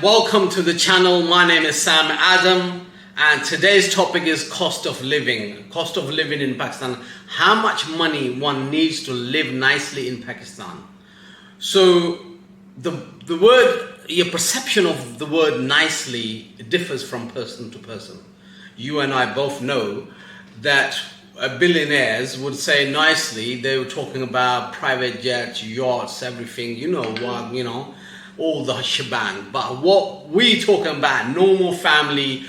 welcome to the channel. My name is Sam Adam, and today's topic is cost of living. Cost of living in Pakistan. How much money one needs to live nicely in Pakistan. So the word, your perception of the word nicely differs from person to person. You and I both know that billionaires would say nicely, they were talking about private jets, yachts, everything, all the shebang. But what we talking about, normal family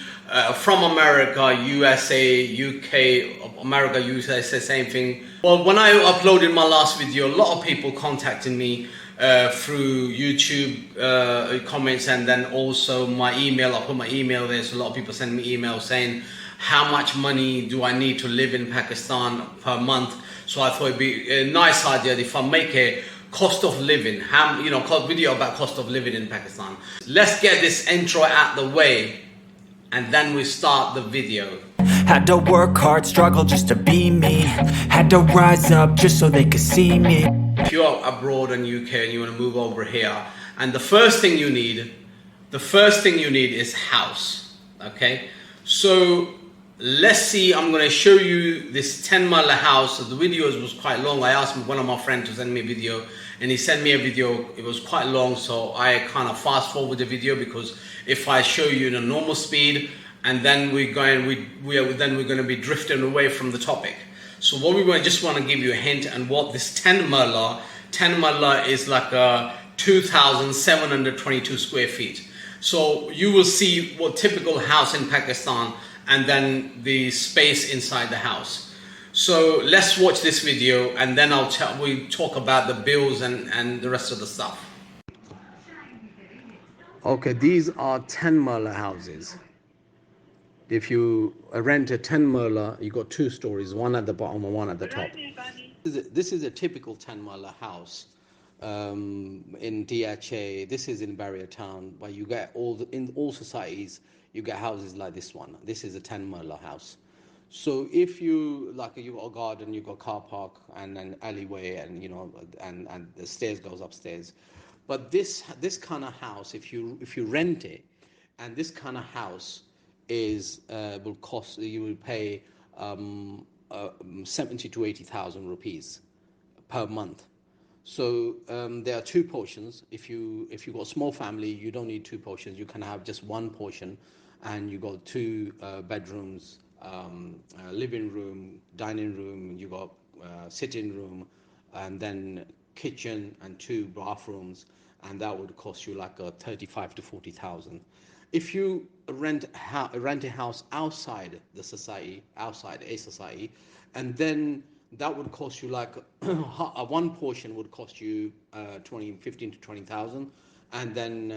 from America, USA, UK, America, USA, same thing. Well, when I uploaded my last video, a lot of people contacted me through YouTube comments, and then also my email. I put my email there, so a lot of people send me emails saying, how much money do I need to live in Pakistan per month? So I thought it'd be a nice idea if I make a cost of living, video about cost of living in Pakistan. Let's get this intro out the way, and then we start the video. Had to work hard, struggle just to be me. Had to rise up just so they could see me. If you're abroad in UK and you want to move over here, and the first thing you need is house. Okay, so let's see. I'm going to show you this 10 Marla house. The video was quite long. I asked one of my friends to send me a video, and he sent me a video. It was quite long, so I kind of fast forward the video, because if I show you in a normal speed, and then we're going to be drifting away from the topic. So what we just want to give you a hint on what this 10 Marla is, like a 2,722 square feet. So you will see what typical house in Pakistan, and then the space inside the house. So let's watch this video, and then we talk about the bills and the rest of the stuff. Okay, these are 10 Marla houses. If you rent a 10 Marla, you got two stories, one at the bottom and one at the top. This is a typical 10 Marla house in DHA. This is in Barrier Town, where you get in all societies, you get houses like this one. This is a 10 Marla house. So if you got a garden, you got car park and an alleyway, and and the stairs goes upstairs. But this kind of house, if you rent it, and this kind of house will cost, you will pay 70 to 80,000 rupees per month. So there are two portions. If you got a small family, you don't need two portions. You can have just one portion, and you got two bedrooms, living room, dining room. You got sitting room, and then kitchen and two bathrooms, and that would cost you like 35 to 40,000. If you rent a house outside the society, outside a society, and then that would cost you like one portion would cost you 15 to 20,000, and then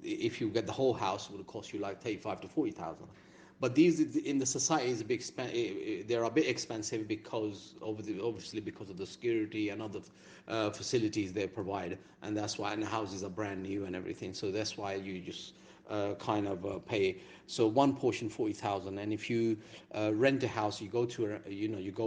if you get the whole house, it would cost you like 35 to 40,000. But these in the society is they're a bit expensive, because obviously because of the security and other facilities they provide, and that's why. And the houses are brand new and everything, so that's why you just pay. So one portion 40,000, and if you rent a house, you go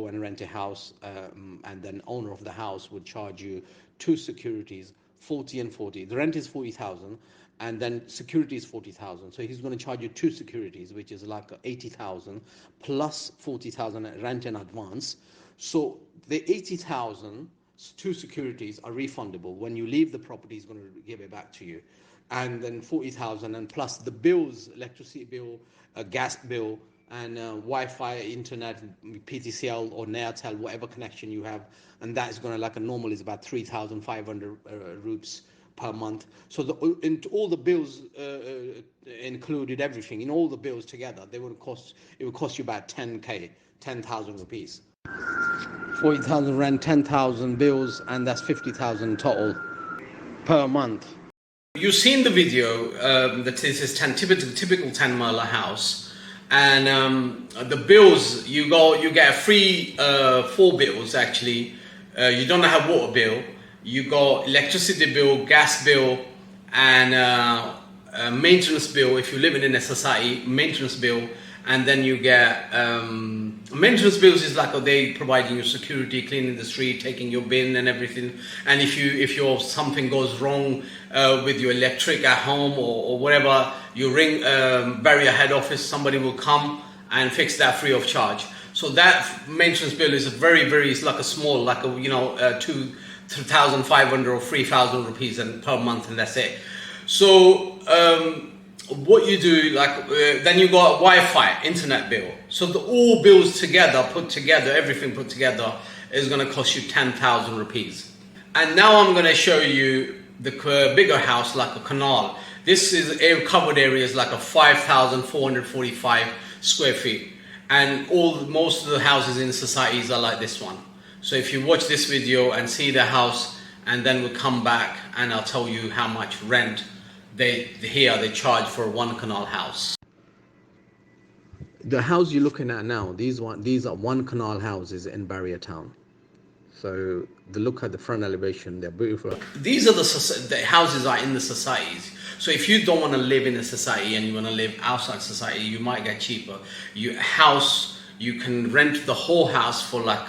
and rent a house, and then owner of the house would charge you two securities, 40 and 40. The rent is 40,000, and then security is 40,000. So he's going to charge you two securities, which is like 80,000 plus 40,000 rent in advance. So the 80,000, two securities, are refundable. When you leave the property, he's going to give it back to you. And then 40,000, and plus the bills, electricity bill, gas bill, and Wi-Fi, internet, PTCL or Nairtel, whatever connection you have, and that is going to, like a normal, is about 3,500 rupees per month. So all the bills included, everything in all the bills together, it would cost you about 10,000 rupees. 40,000 rent, 10,000 bills, and that's 50,000 total per month. You've seen the video that this is typical 10 Marla house, and the bills, you get a free 4 bills actually. You don't have water bill. You got electricity bill, gas bill, and maintenance bill. If you're living in a society, maintenance bill, and then you get maintenance bills is like they providing you security, cleaning the street, taking your bin and everything. And if your something goes wrong with your electric at home or whatever, you ring barrier head office, somebody will come and fix that free of charge. So that maintenance bill is it's like a small, like a 2,500 or 3,000 rupees and per month, and that's it. So what you do, then you got Wi-Fi, internet bill. So all bills together, everything put together, is going to cost you 10,000 rupees. And now I'm going to show you the bigger house, like a kanal. This is covered area is like a 5,445 square feet. And most of the houses in societies are like this one. So if you watch this video and see the house, and then we'll come back and I'll tell you how much rent they charge for one canal house. The house you're looking at now, these are one canal houses in Barrier Town. So look at the front elevation, they're beautiful. These are the houses are in the societies. So if you don't want to live in a society and you want to live outside society, you might get cheaper. You can rent the whole house for like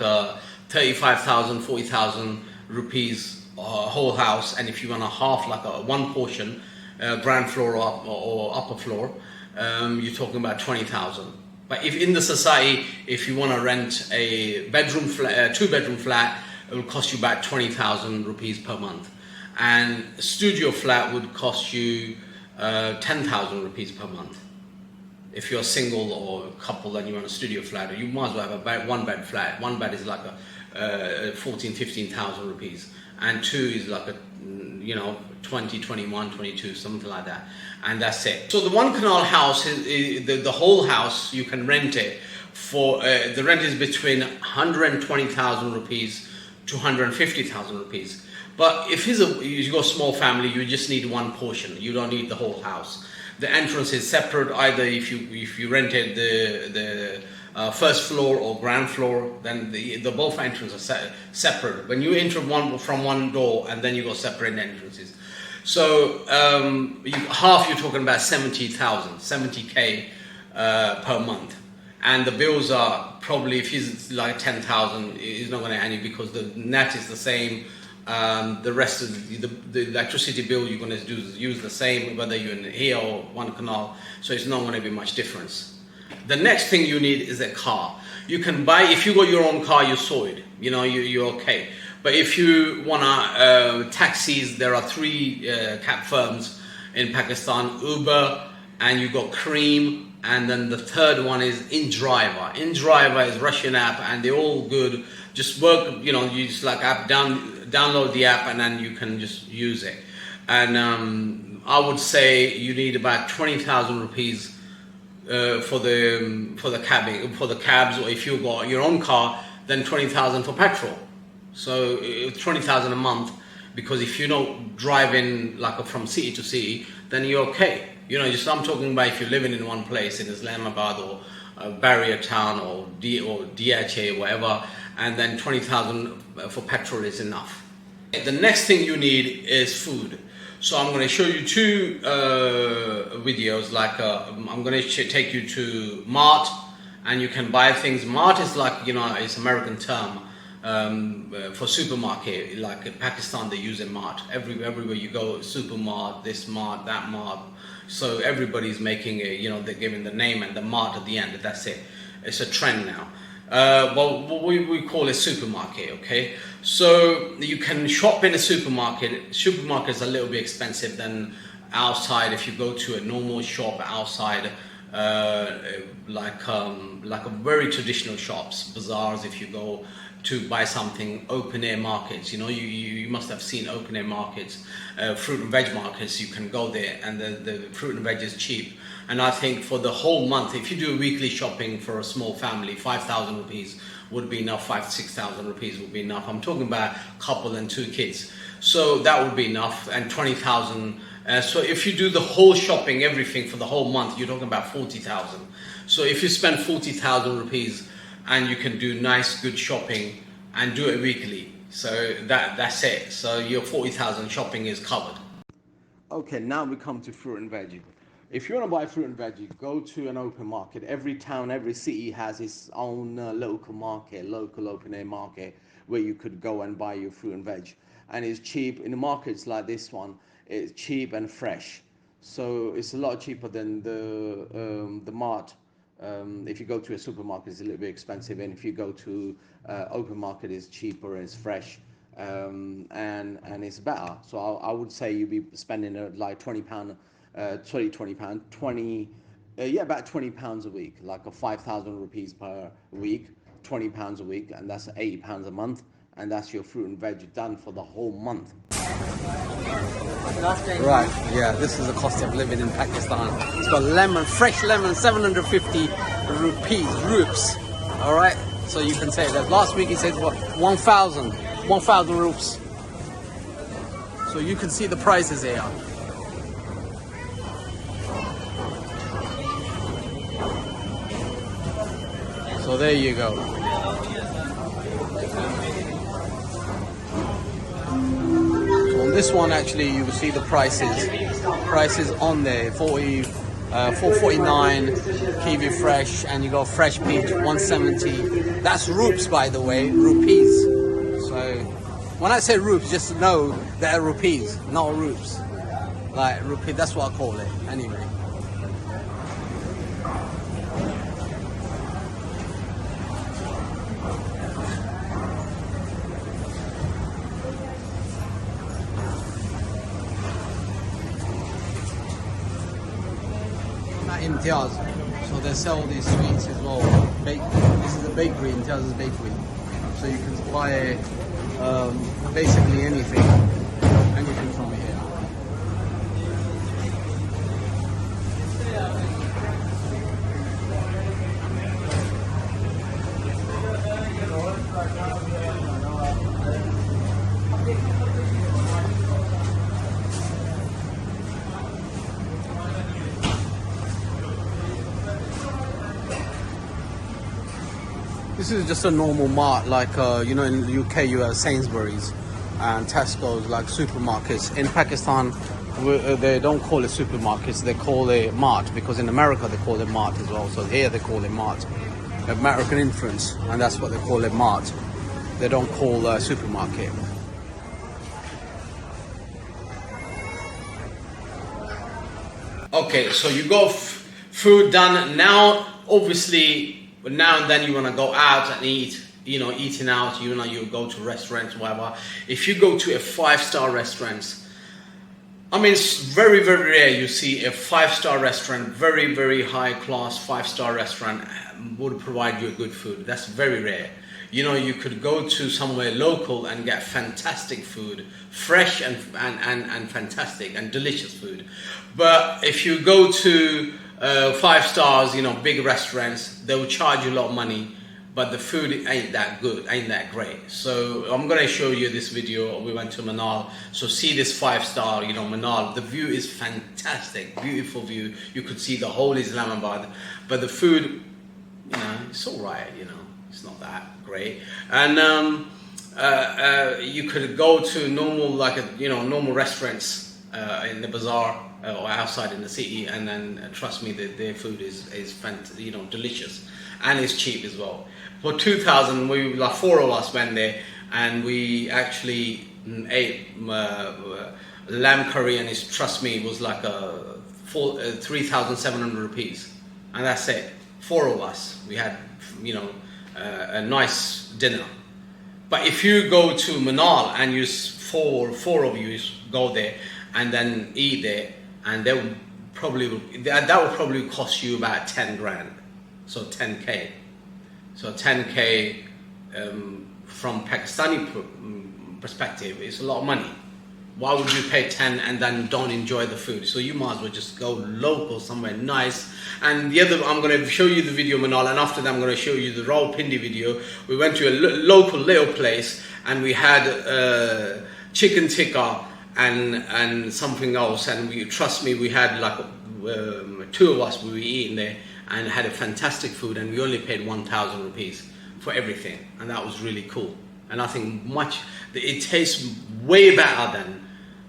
35,000, 40,000 rupees whole house. And if you want a half, like one portion, ground floor or upper floor, you're talking about 20,000. But if in the society, if you want to rent a two-bedroom flat, it will cost you about 20,000 rupees per month. And a studio flat would cost you 10,000 rupees per month. If you're single or a couple and you want a studio flat, you might as well have a one-bed flat. One bed is like 15,000 rupees. And two is like 20, 21, 22, something like that. And that's it. So the one canal house, the whole house, you can rent it for, the rent is between 120,000 rupees to 150,000 rupees. But if you've got a small family, you just need one portion. You don't need the whole house. The entrance is separate. Either if you rented the first floor or ground floor, then the both entrances are separate. When you enter from one door, and then you got separate entrances. So you're talking about 70K per month, and the bills are probably, if he's like 10,000, he's not going to any, because the net is the same. The rest of the electricity bill you're going to use the same, whether you're in here or one canal. So it's not going to be much difference. The next thing you need is a car. You can buy, if you got your own car, you're sorted. You're okay. But if you want taxis, there are 3 cab firms in Pakistan: Uber, and you got Cream, and then the third one is InDriver. InDriver is Russian app, and they're all good. Just work, you just like download the app, and then you can just use it. And I would say you need about 20,000 rupees for the cabs, or if you got your own car, then 20,000 for petrol. So 20,000 a month, because if you're not driving like from city to city, then you're okay. I'm talking about if you're living in one place in Islamabad or Barrier Town or DHA, whatever, and then 20,000 for petrol is enough. The next thing you need is food. So I'm going to show you 2 videos. I'm going to take you to Mart, and you can buy things. Mart is like, it's American term for supermarket. Like in Pakistan, they use a Mart. Everywhere you go, supermart, this Mart, that Mart. So everybody's making they're giving the name and the Mart at the end. That's it. It's a trend now. We call it supermarket, okay? So you can shop in a supermarket. Supermarkets are a little bit expensive than outside. If you go to a normal shop outside, like a very traditional shops, bazaars, if you go to buy something, open air markets, you must have seen open air markets, fruit and veg markets. You can go there, and the fruit and veg is cheap. And I think for the whole month, if you do weekly shopping for a small family, 5,000 rupees would be enough. 6,000 rupees would be enough. I'm talking about a couple and 2 kids. So that would be enough. And 20,000. So if you do the whole shopping, everything for the whole month, you're talking about 40,000. So if you spend 40,000 rupees and you can do nice, good shopping and do it weekly, so that's it. So your 40,000 shopping is covered. Okay, now we come to fruit and veg. If you want to buy fruit and veg, you go to an open market. Every town, every city has its own local market, local open air market where you could go and buy your fruit and veg. And it's cheap. In the markets like this one, it's cheap and fresh. So it's a lot cheaper than the mart. If you go to a supermarket, it's a little bit expensive, and if you go to open market, it's cheaper and it's fresh, and it's better. So I would say you'd be spending like £20, £20, 20, yeah, about £20 a week, like a 5,000 rupees per week, £20 a week, and that's £80 a month, and that's your fruit and veg done for the whole month. Right, yeah, this is the cost of living in Pakistan. It's got lemon, fresh lemon, 750 rupees. All right, so you can say that. Last week he said what, 1,000 rupees. So you can see the prices here. So there you go. On this one, actually, you will see the prices on there. 449 kiwi fresh, and you got fresh peach 170. That's rupees, by the way, rupees. So when I say rupees, just know they're rupees, not rupees. Like rupee, that's what I call it. Anyway. Imtiaz, so they sell these sweets as well. This is a bakery, Imtiaz's bakery. So you can buy basically anything from here. This is just a normal mart, like you know, in the UK you have Sainsbury's and Tesco's, like supermarkets. In Pakistan, they don't call it supermarkets; they call it mart, because in America they call it mart as well. So here they call it mart, American influence, and that's what they call it, mart. They don't call supermarket. Okay, so you got food done now. Obviously, but now and then you want to go out and eat, you know, eating out, you know, you go to restaurants, whatever. If you go to a 5-star restaurant, I mean, it's very, very rare you see a 5-star restaurant, very, very high class 5-star restaurant would provide you good food. That's very rare. You know, you could go to somewhere local and get fantastic food, fresh and fantastic and delicious food. But if you go to 5 stars, you know, big restaurants, they will charge you a lot of money, but the food ain't that good, ain't that great. So I'm going to show you this video. We went to Manal, so see this 5-star, you know, Manal. The view is fantastic, beautiful view. You could see the whole Islamabad, but the food, you know, it's all right, you know, it's not that great. And you could go to normal, like normal restaurants in the bazaar or outside in the city, and then trust me, their food is delicious, and it's cheap as well. For 2,000, we like 4 of us went there, and we actually ate lamb curry, and trust me, it was like 3,700 rupees, and that's it. 4 of us, we had a nice dinner. But if you go to Manal and you four of you go there and then eat there, and that would probably cost you about 10 grand, so 10k. So 10k from Pakistani perspective is a lot of money. Why would you pay 10 and then don't enjoy the food? So you might as well just go local, somewhere nice. And the other, I'm going to show you the video Manal, and after that I'm going to show you the Rawalpindi video. We went to a local little place, and we had chicken tikka and something else, and trust me, we had like 2 of us, we were eating there and had a fantastic food, and we only paid 1,000 rupees for everything, and that was really cool. And I think it tastes way better than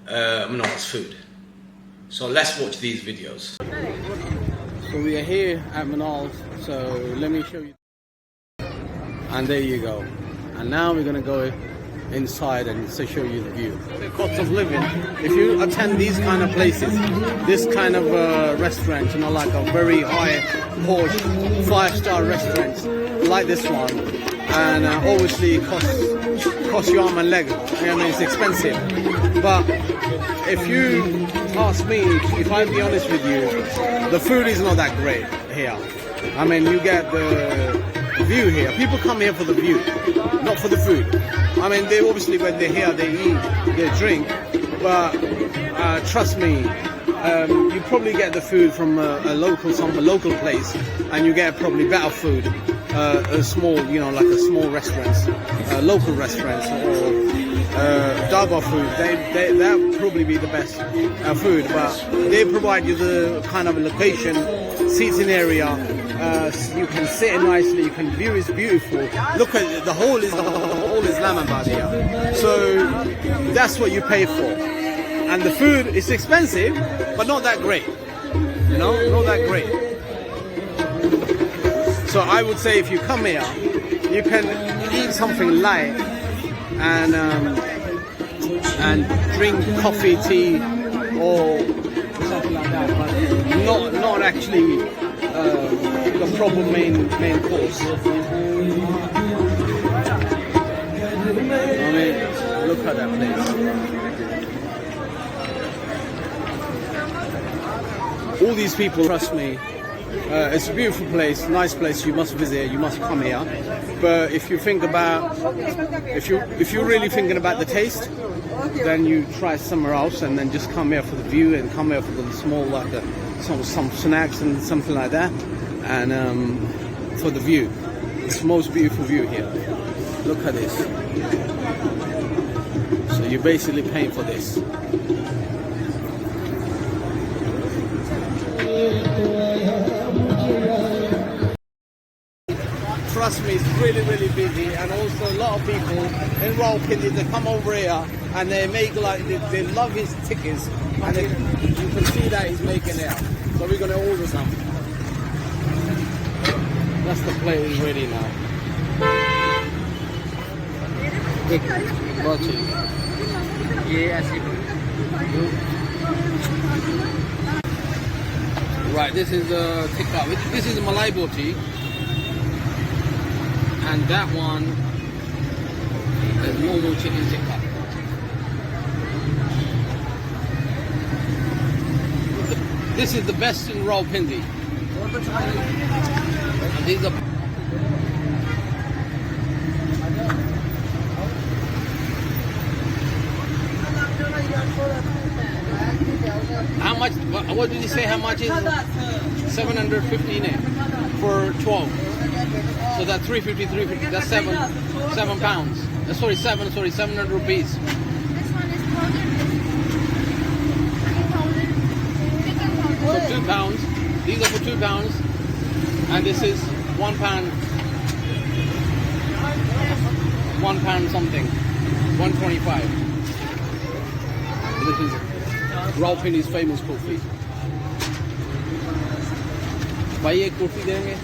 Manal's food. So let's watch these videos. So we are here at Manal's, so let me show you. And there you go. And now we're gonna go inside and show you the view. The cost of living. If you attend these kind of places, this kind of restaurant, you know, like a very high, posh, 5-star restaurant like this one, and obviously it costs you arm and leg. I mean, it's expensive. But if you ask me, if I be honest with you, the food is not that great here. I mean, you get the view here. People come here for the view, not for the food. I mean, they obviously, when they're here, they eat, they drink, but trust me, you probably get the food from a local place, and you get probably better food. A small, you know, like a small restaurants, local restaurants, or Daba food. That probably be the best food, but they provide you the kind of location, seating area. You can sit nicely. You can view is beautiful. Look at the whole Islamabad here. So that's what you pay for. And the food is expensive, but not that great. You know, not that great. So I would say if you come here, you can eat something light and drink coffee, tea, or something like that, but not actually the proper main course. I mean, look at that place. All these people, trust me, it's a beautiful place, nice place. You must visit. You must come here. But if you think about, if you're really thinking about the taste, then you try somewhere else, and then just come here for the view, and come here for the small, like some snacks and something like that, and for the view. It's the most beautiful view here. Look at this. So you're basically paying for this. Trust me, it's really, really busy, and also a lot of people in Rawalpindi, they come over here and they make like, they love his tickets, and you can see that he's making it. So we're going to order some. That's the plate is ready now. Roti. Right, this is tikka. This is Malai boti. And that one is normal chicken tikka. This is the best in Rawalpindi. And these are how much? What did you say? How much is it? 750 in it for 12. So that's 350. That's 7 pounds. Sorry, 700 rupees. This one is powdered. So 2 pounds. These are for 2 pounds, and this is 1 pound. 1 pound something. 125. This is Rawalpindi's famous coffee. भाई एक कुल्फी देंगे.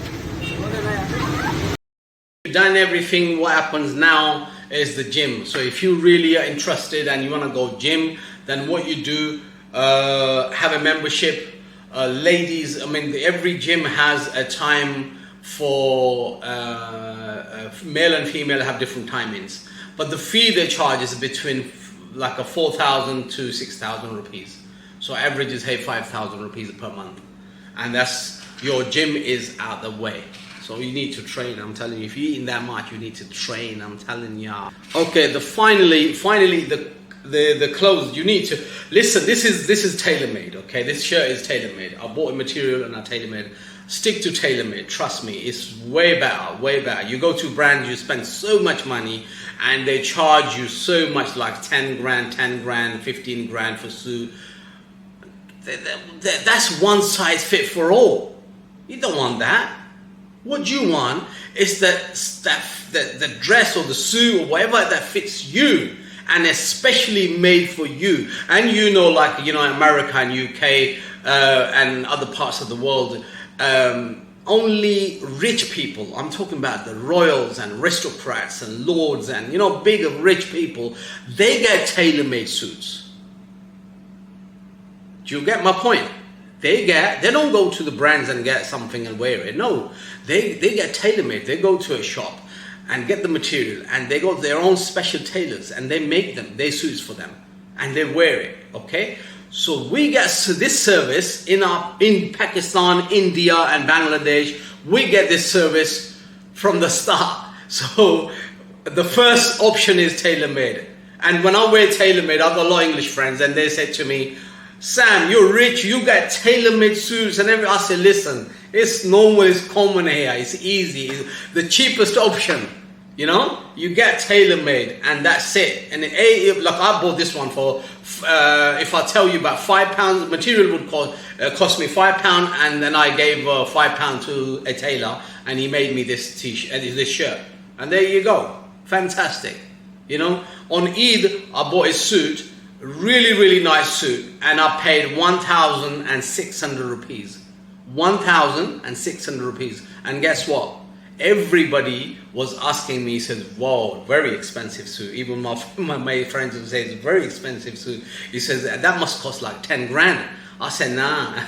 You've done everything. What happens now is the gym. So if you really are interested and you want to go gym, then what you do, have a membership. Ladies, I mean, every gym has a time for male and female have different timings. But the fee they charge is between like a 4,000 to 6,000 rupees. So average is 5,000 rupees per month. And that's, your gym is out the way. So you need to train. I'm telling you, if you're eating that much, you need to train. I'm telling you. Okay, finally the clothes. You need to listen. This is tailor-made. Okay, this shirt is tailor-made. I bought a material and I tailor-made. Stick to tailor-made. Trust me, it's way better. Way better. You go to brands, you spend so much money, and they charge you so much, like 10 grand, 15 grand for suit. That's one size fit for all. You don't want that. What you want is the dress or the suit or whatever that fits you, and especially made for you. And you know, like, you know, America and UK and other parts of the world, only rich people, I'm talking about the royals and aristocrats and lords and, you know, big rich people, they get tailor-made suits. Do you get my point? They don't go to the brands and get something and wear it. No, they get tailor-made. They go to a shop and get the material, and they go to their own special tailors, and they make them, their suits for them, and they wear it, okay? So we get this service in Pakistan, India, and Bangladesh. We get this service from the start. So the first option is tailor-made. And when I wear tailor-made, I've got a lot of English friends, and they said to me, Sam, you're rich, you get tailor-made suits and everything. I said, listen, it's normal, it's common here, it's easy, it's the cheapest option. You know, you get tailor-made and that's it. And like I bought this one for, if I tell you about £5, the material would cost me £5, and then I gave £5 to a tailor, and he made me this t-shirt, this shirt. And there you go, fantastic. You know, on Eid, I bought a suit, really, really nice suit, and I paid 1,600 rupees. 1,600 rupees. And guess what? Everybody was asking me, he says, whoa, very expensive suit. Even my friends would say, it's a very expensive suit. He says, that must cost like 10 grand. I said, nah.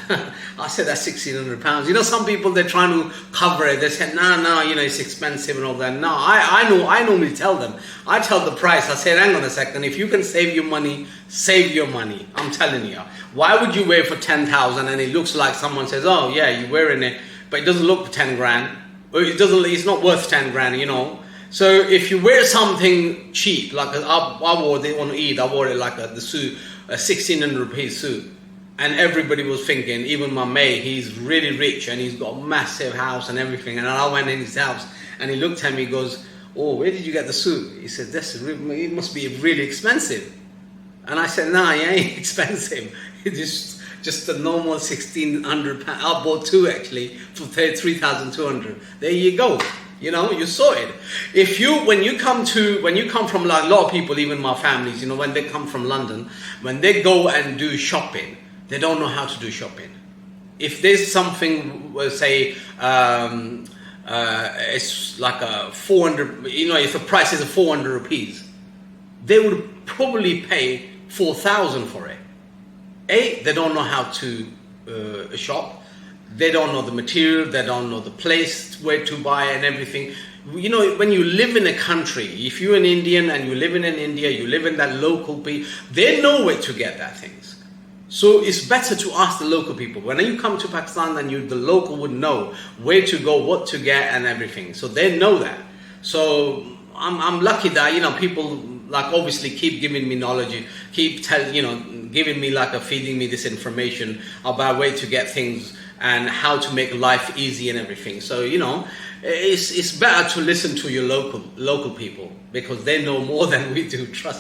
I said, that's £1,600. You know, some people, they're trying to cover it. They said, nah, you know, it's expensive and all that. No, I normally tell them. I tell the price. I said, hang on a second. If you can save your money, save your money. I'm telling you. Why would you wear for 10,000 and it looks like someone says, oh, yeah, you're wearing it, but it doesn't look 10 grand. It's not worth 10 grand, you know. So if you wear something cheap, like I wore it on Eid, I wore it like the suit, a 1,600 rupees suit. And everybody was thinking, even my mate, he's really rich and he's got a massive house and everything. And I went in his house and he looked at me, he goes, oh, where did you get the suit? He said, it must be really expensive. And I said, nah, it ain't expensive. It's just a normal 1,600 pounds. I bought two actually for 3,200. There you go. You know, you saw it. When you come from, like a lot of people, even my families, you know, when they come from London, when they go and do shopping, they don't know how to do shopping. If there's something, say, it's like a 400, you know, if the price is 400 rupees, they would probably pay 4,000 for it. They don't know how to shop. They don't know the material. They don't know the place where to buy and everything. You know, when you live in a country, if you're an Indian and you're living in India, you live in that local people, they know where to get that things. So it's better to ask the local people. When you come to Pakistan, then the local would know where to go, what to get and everything. So they know that. So I'm lucky that, you know, people like obviously keep giving me knowledge, giving me like feeding me this information about where to get things and how to make life easy and everything. So, you know, it's better to listen to your local people because they know more than we do, trust